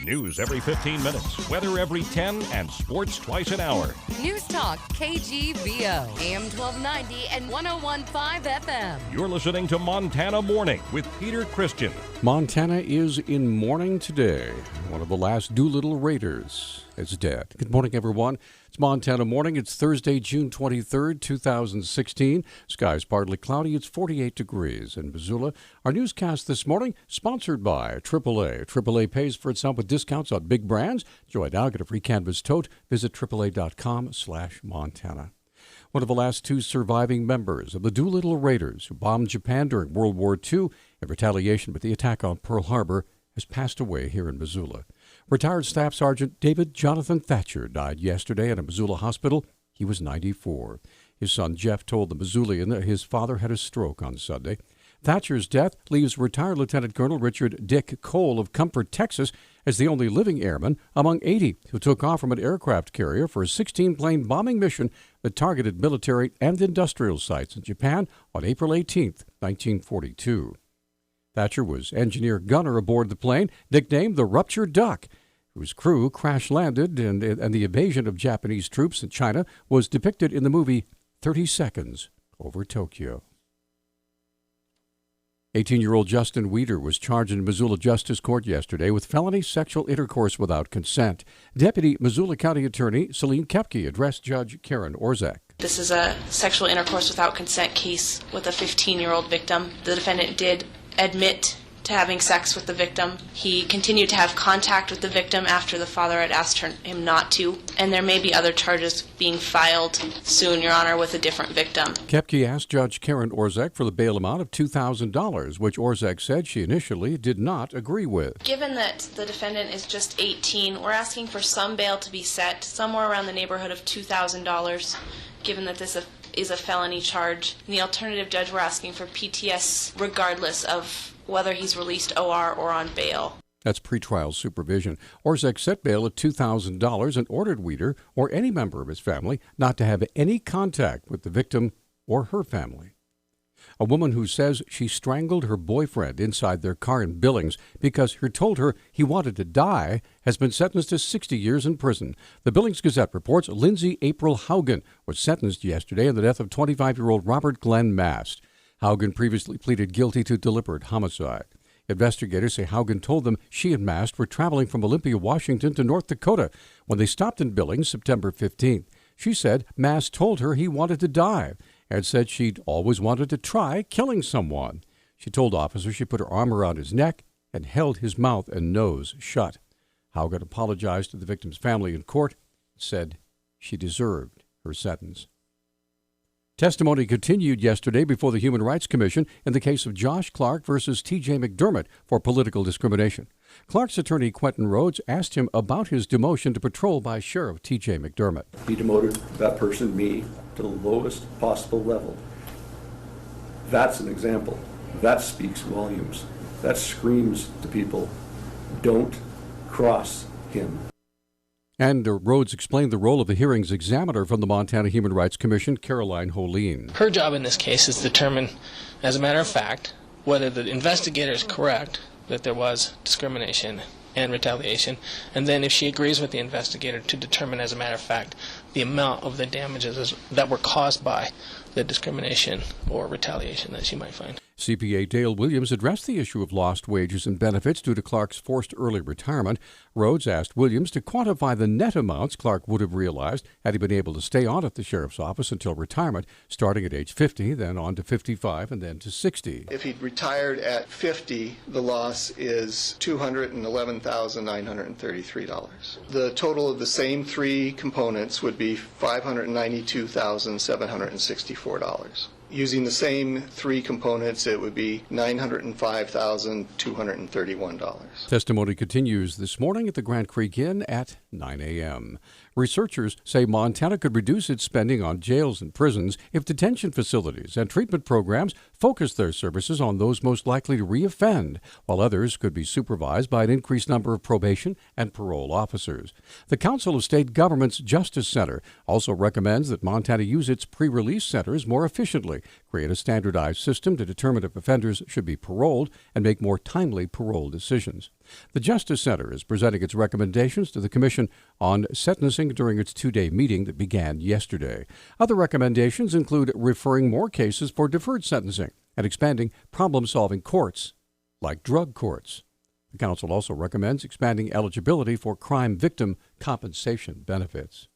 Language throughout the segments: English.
News every 15 minutes, weather every 10, and sports twice an hour. Newstalk, KGVO, AM 1290 and 101.5 FM. You're listening to Montana Morning with Peter Christian. Montana is in mourning today. One of the last Doolittle Raiders is dead. Good morning, everyone. It's Montana Morning. It's Thursday, June 23rd, 2016. Skies partly cloudy. It's 48 degrees in Missoula. Our newscast this morning sponsored by AAA. AAA pays for itself with discounts on big brands. Joy now, get a free canvas tote. Visit AAA.com/Montana. One of the last two surviving members of the Doolittle Raiders who bombed Japan during World War II in retaliation for the attack on Pearl Harbor has passed away here in Missoula. Retired Staff Sergeant David Jonathan Thatcher died yesterday at a Missoula hospital. He was 94. His son Jeff told the Missoulian that his father had a stroke on Sunday. Thatcher's death leaves retired Lieutenant Colonel Richard Dick Cole of Comfort, Texas, as the only living airman among 80 who took off from an aircraft carrier for a 16-plane bombing mission that targeted military and industrial sites in Japan on April 18, 1942. Thatcher was engineer-gunner aboard the plane, nicknamed the Rupture Duck, whose crew crash-landed, and the invasion of Japanese troops in China was depicted in the movie 30 Seconds Over Tokyo. 18-year-old Justin Weeder was charged in Missoula Justice Court yesterday with felony sexual intercourse without consent. Deputy Missoula County Attorney Celine Kepke addressed Judge Karen Orzak. This is a sexual intercourse without consent case with a 15-year-old victim. The defendant did admit to having sex with the victim. He continued to have contact with the victim after the father had asked him not to, and there may be other charges being filed soon, Your Honor, with a different victim. Kepke asked Judge Karen Orzak for the bail amount of $2,000, which Orzak said she initially did not agree with. Given that the defendant is just 18, we're asking for some bail to be set, somewhere around the neighborhood of $2,000, given that this is a felony charge. In the alternative, Judge, we're asking for PTS regardless of whether he's released OR or on bail. That's pretrial supervision. Orzak set bail at $2,000 and ordered Weeder or any member of his family not to have any contact with the victim or her family. A woman who says she strangled her boyfriend inside their car in Billings because he told her he wanted to die has been sentenced to 60 years in prison. The Billings Gazette reports Lindsay April Haugen was sentenced yesterday in the death of 25-year-old Robert Glenn Mast. Haugen previously pleaded guilty to deliberate homicide. Investigators say Haugen told them she and Mast were traveling from Olympia, Washington to North Dakota when they stopped in Billings September 15th. She said Mast told her he wanted to die and said she'd always wanted to try killing someone. She told officers she put her arm around his neck and held his mouth and nose shut. Haugen apologized to the victim's family in court and said she deserved her sentence. Testimony continued yesterday before the Human Rights Commission in the case of Josh Clark versus T.J. McDermott for political discrimination. Clark's attorney, Quentin Rhodes, asked him about his demotion to patrol by Sheriff T.J. McDermott. He demoted that person, me, to the lowest possible level. That's an example. That speaks volumes. That screams to people, don't cross him. And Rhodes explained the role of the hearings examiner from the Montana Human Rights Commission, Caroline Holeen. Her job in this case is to determine, as a matter of fact, whether the investigator is correct that there was discrimination and retaliation, and then if she agrees with the investigator, to determine, as a matter of fact, the amount of the damages that were caused by the discrimination or retaliation that she might find. CPA Dale Williams addressed the issue of lost wages and benefits due to Clark's forced early retirement. Rhodes asked Williams to quantify the net amounts Clark would have realized had he been able to stay on at the sheriff's office until retirement, starting at age 50, then on to 55, and then to 60. If he'd retired at 50, the loss is $211,933. The total of the same three components would be $592,764. Using the same three components, it would be $905,231. Testimony continues this morning at the Grant Creek Inn at 9 a.m. Researchers say Montana could reduce its spending on jails and prisons if detention facilities and treatment programs focus their services on those most likely to reoffend, while others could be supervised by an increased number of probation and parole officers. The Council of State Governments Justice Center also recommends that Montana use its pre-release centers more efficiently. family, create a standardized system to determine if offenders should be paroled, and make more timely parole decisions. The Justice Center is presenting its recommendations to the Commission on Sentencing during its two-day meeting that began yesterday. Other recommendations include referring more cases for deferred sentencing and expanding problem-solving courts, like drug courts. The council also recommends expanding eligibility for crime victim compensation benefits.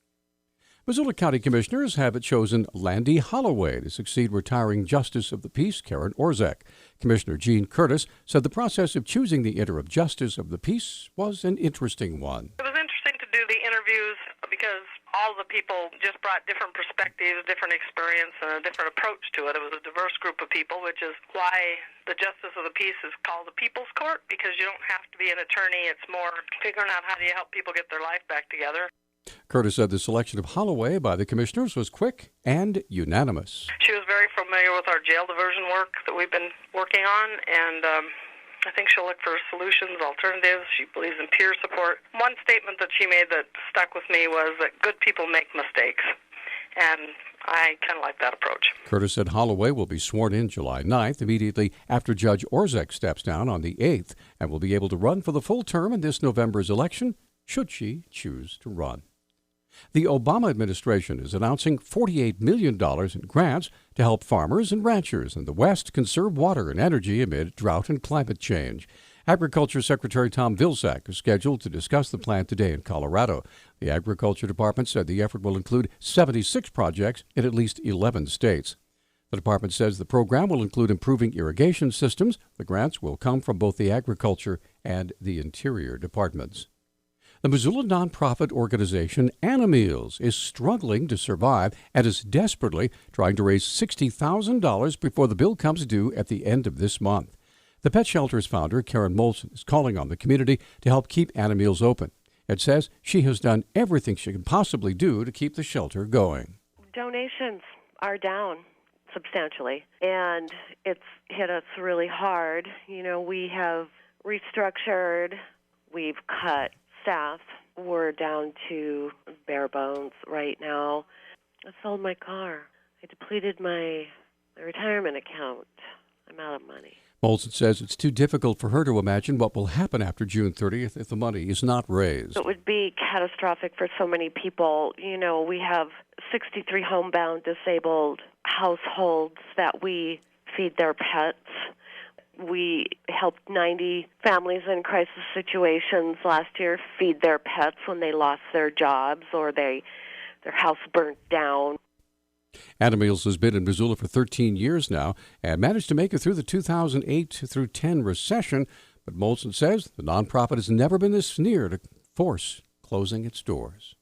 Missoula County Commissioners have chosen Landy Holloway to succeed retiring Justice of the Peace Karen Orzech. Commissioner Gene Curtis said the process of choosing the interim Justice of the Peace was an interesting one. It was interesting to do the interviews because all the people just brought different perspectives, different experience, and a different approach to it. It was a diverse group of people, which is why the Justice of the Peace is called the People's Court, because you don't have to be an attorney. It's more figuring out how do you help people get their life back together. Curtis said the selection of Holloway by the commissioners was quick and unanimous. She was very familiar with our jail diversion work that we've been working on, and I think she'll look for solutions, alternatives. She believes in peer support. One statement that she made that stuck with me was that good people make mistakes, and I kind of like that approach. Curtis said Holloway will be sworn in July 9th, immediately after Judge Orzech steps down on the 8th, and will be able to run for the full term in this November's election, should she choose to run. The Obama administration is announcing $48 million in grants to help farmers and ranchers in the West conserve water and energy amid drought and climate change. Agriculture Secretary Tom Vilsack is scheduled to discuss the plan today in Colorado. The Agriculture Department said the effort will include 76 projects in at least 11 states. The department says the program will include improving irrigation systems. The grants will come from both the Agriculture and the Interior departments. The Missoula nonprofit organization Animeals is struggling to survive and is desperately trying to raise $60,000 before the bill comes due at the end of this month. The Pet Shelter's founder, Karen Molson, is calling on the community to help keep Animeals open. It says she has done everything she can possibly do to keep the shelter going. Donations are down substantially, and it's hit us really hard. You know, we have restructured, we've cut staff. We're down to bare bones right now. I sold my car. I depleted my retirement account. I'm out of money. Molson says it's too difficult for her to imagine what will happen after June 30th if the money is not raised. It would be catastrophic for so many people. You know, we have 63 homebound disabled households that we feed their pets. We helped 90 families in crisis situations last year feed their pets when they lost their jobs or their house burnt down. Animeals has been in Missoula for 13 years now and managed to make it through the 2008 through 10 recession. But Molson says the nonprofit has never been this near to force closing its doors.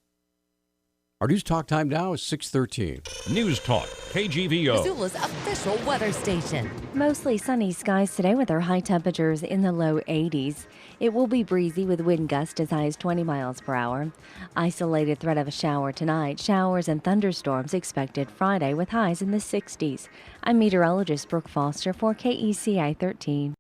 Our News Talk time now is 6:13. News Talk, KGVO. Missoula's official weather station. Mostly sunny skies today with our high temperatures in the low 80s. It will be breezy with wind gusts as high as 20 miles per hour. Isolated threat of a shower tonight. Showers and thunderstorms expected Friday with highs in the 60s. I'm meteorologist Brooke Foster for KECI 13.